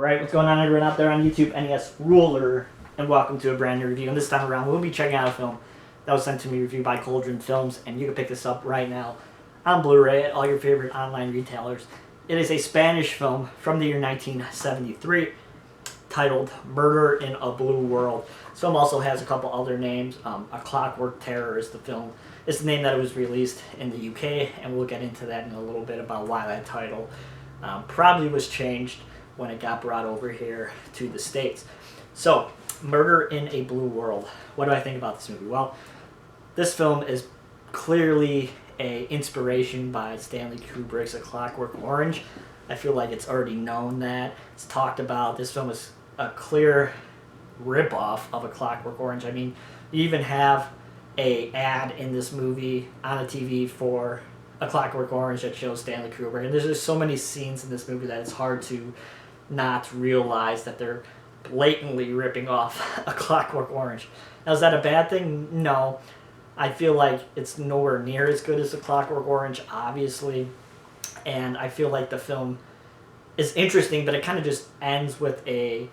Alright, what's going on everyone out there on YouTube? NES Ruler, and welcome to a brand new review. And this time around, we'll be checking out a film that was sent to me reviewed by Cauldron Films, and you can pick this up right now on Blu-ray at all your favorite online retailers. It is a Spanish film from the year 1973 titled Murder in a Blue World. This film also has a couple other names. A Clockwork Terror is the film. It's the name that it was released in the UK, and we'll get into that in a little bit about why that title probably was changed when it got brought over here to the States. So, Murder in a Blue World. What do I think about this movie? Well, this film is clearly an inspiration by Stanley Kubrick's A Clockwork Orange. I feel like it's already known that. It's talked about. This film is a clear rip-off of A Clockwork Orange. I mean, you even have an ad in this movie on the TV for A Clockwork Orange that shows Stanley Kubrick. And there's just so many scenes in this movie that it's hard to not realize that they're blatantly ripping off A Clockwork Orange. Now, is that a bad thing? No. I feel like it's nowhere near as good as A Clockwork Orange, obviously. And I feel like the film is interesting, but it kind of just ends with a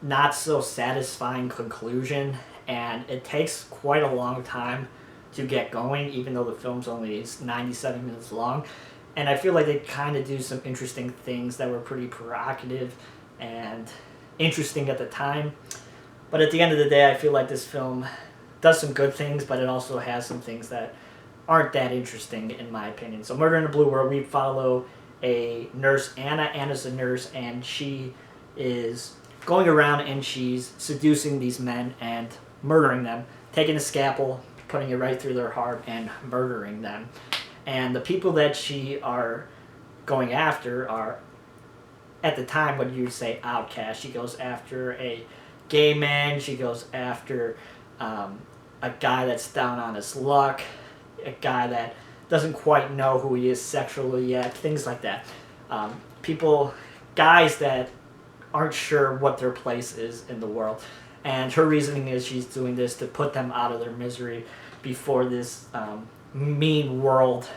not so satisfying conclusion. And it takes quite a long time to get going, even though the film's only 97 minutes long. And I feel like they kind of do some interesting things that were pretty provocative and interesting at the time. But at the end of the day, I feel like this film does some good things, but it also has some things that aren't that interesting, in my opinion. So Murder in a Blue World, we follow a nurse, Anna. Anna's a nurse, and she is going around and she's seducing these men and murdering them, taking a scalpel, putting it right through their heart, and murdering them. And the people that she are going after are, at the time, what you would say outcasts. She goes after a gay man. She goes after a guy that's down on his luck, a guy that doesn't quite know who he is sexually yet, things like that. Guys that aren't sure what their place is in the world. And her reasoning is she's doing this to put them out of their misery before this mean world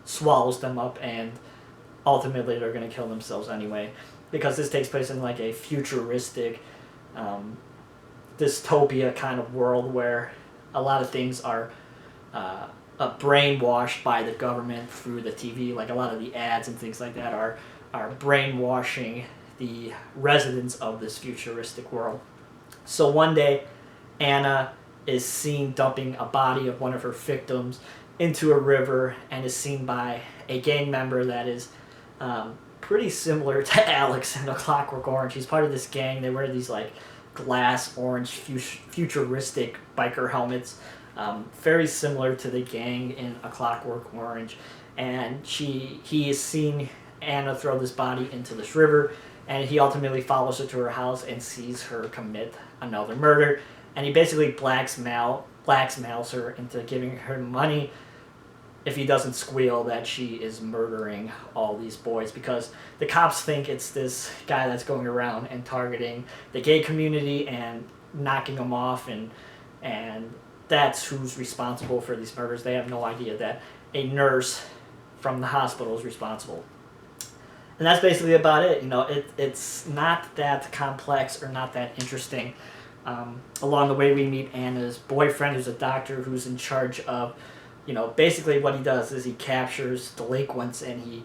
swallows them up, and ultimately they're going to kill themselves anyway, because this takes place in like a futuristic dystopia kind of world where a lot of things are brainwashed by the government through the TV. Like a lot of the ads and things like that are brainwashing the residents of this futuristic world. So one day, Anna is seen dumping a body of one of her victims into a river, and is seen by a gang member that is pretty similar to Alex in A Clockwork Orange. He's part of this gang. They wear these like glass orange futuristic biker helmets, very similar to the gang in A Clockwork Orange. And he has seen Anna throw this body into this river, and he ultimately follows her to her house and sees her commit another murder. And he basically blackmails her into giving her money if he doesn't squeal that she is murdering all these boys, because the cops think it's this guy that's going around and targeting the gay community and knocking them off, and that's who's responsible for these murders. They have no idea that a nurse from the hospital is responsible. And that's basically about it. You know, it's not that complex or not that interesting. Along the way, we meet Anna's boyfriend, who's a doctor, who's in charge of, basically what he does is he captures delinquents and he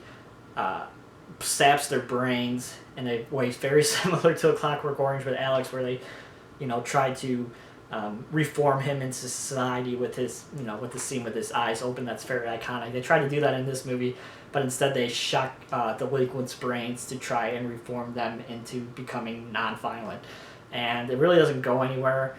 saps their brains in a way very similar to A Clockwork Orange with Alex, where they, try to reform him into society with his, with the scene with his eyes open. That's very iconic. They try to do that in this movie, but instead they shock delinquents' brains to try and reform them into becoming non-violent. And it really doesn't go anywhere.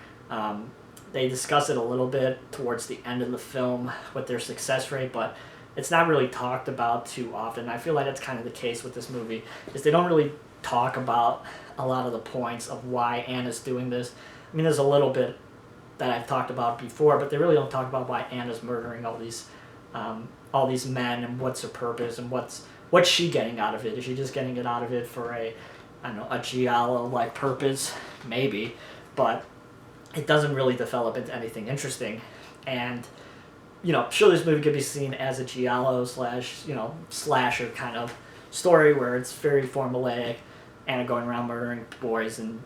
They discuss it a little bit towards the end of the film with their success rate, but it's not really talked about too often. I feel like that's kind of the case with this movie, is they don't really talk about a lot of the points of why Anna's doing this. I mean, there's a little bit that I've talked about before, but they really don't talk about why Anna's murdering all these men, and what's her purpose, and what's she getting out of it. Is she just getting it out of it for a giallo-like purpose? Maybe, but it doesn't really develop into anything interesting. And, sure, this movie could be seen as a giallo / slasher kind of story where it's very formulaic Anna going around murdering boys and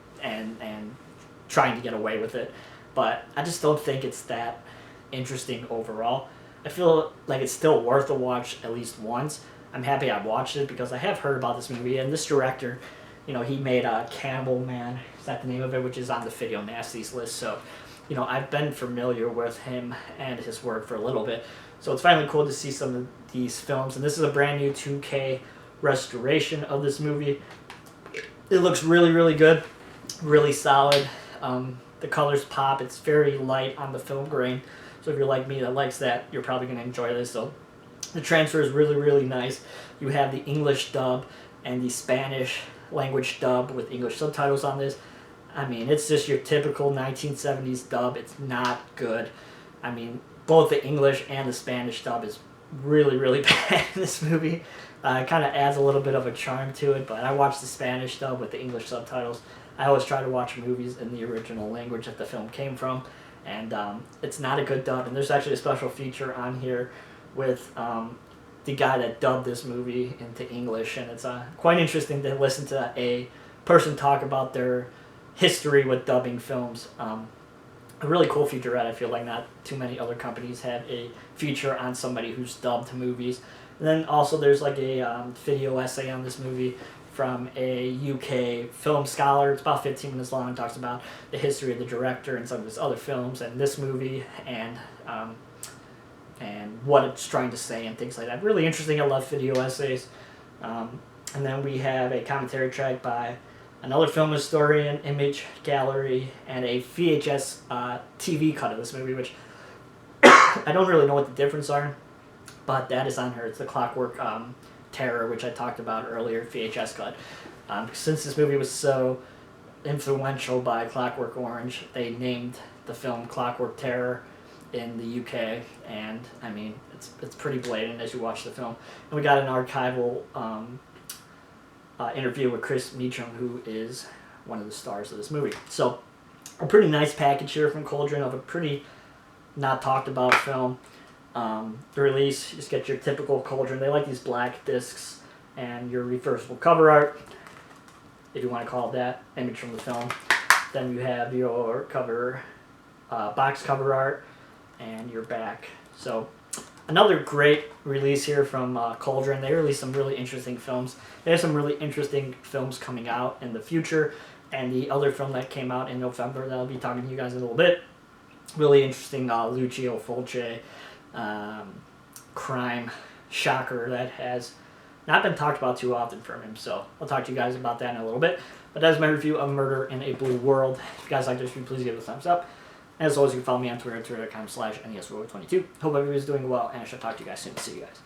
trying to get away with it. But I just don't think it's that interesting overall. I feel like it's still worth a watch at least once. I'm happy I watched it because I have heard about this movie, and this director, you know, he made Cannibal Man, is that the name of it, which is on the Video Nasties list. So, you know, I've been familiar with him and his work for a little bit. So it's finally cool to see some of these films. And this is a brand new 2K restoration of this movie. It looks really, really good, really solid. The colors pop. It's very light on the film grain. So if you're like me that likes that, you're probably going to enjoy this. So the transfer is really, really nice. You have the English dub and the Spanish language dub with English subtitles on this. I mean, it's just your typical 1970s dub. It's not good. I mean, both the English and the Spanish dub is really, really bad in this movie. It kind of adds a little bit of a charm to it, but I watched the Spanish dub with the English subtitles. I always try to watch movies in the original language that the film came from, and it's not a good dub. And there's actually a special feature on here with the guy that dubbed this movie into English, and it's quite interesting to listen to a person talk about their history with dubbing films. A really cool featurette. I feel like not too many other companies have a feature on somebody who's dubbed movies. And then also there's like a video essay on this movie from a UK film scholar. It's about 15 minutes long and talks about the history of the director and some of his other films and this movie and what it's trying to say and things like that. Really interesting. I love video essays. And then we have a commentary track by another film historian, Image Gallery, and a VHS TV cut of this movie, which I don't really know what the difference are, but that is on here. It's the Clockwork Terror, which I talked about earlier, VHS cut. Since this movie was so influential by Clockwork Orange, they named the film Clockwork Terror in the UK, and I mean, it's pretty blatant as you watch the film. And we got an archival interview with Chris Meacham, who is one of the stars of this movie. So, a pretty nice package here from Cauldron of a pretty not talked about film. The release, you just get your typical Cauldron. They like these black discs and your reversible cover art, if you want to call it that, image from the film. Then you have your cover, box cover art, and your back. So another great release here from Cauldron. They released some really interesting films. They have some really interesting films coming out in the future. And the other film that came out in November that I'll be talking to you guys in a little bit, really interesting Lucio Fulci crime shocker that has not been talked about too often from him. So I'll talk to you guys about that in a little bit. But that's my review of Murder in a Blue World. If you guys like this review, please give it a thumbs up. As always, you can follow me on Twitter, twitter.com/NESRoy22. Hope everybody's doing well, and I shall talk to you guys soon. See you guys.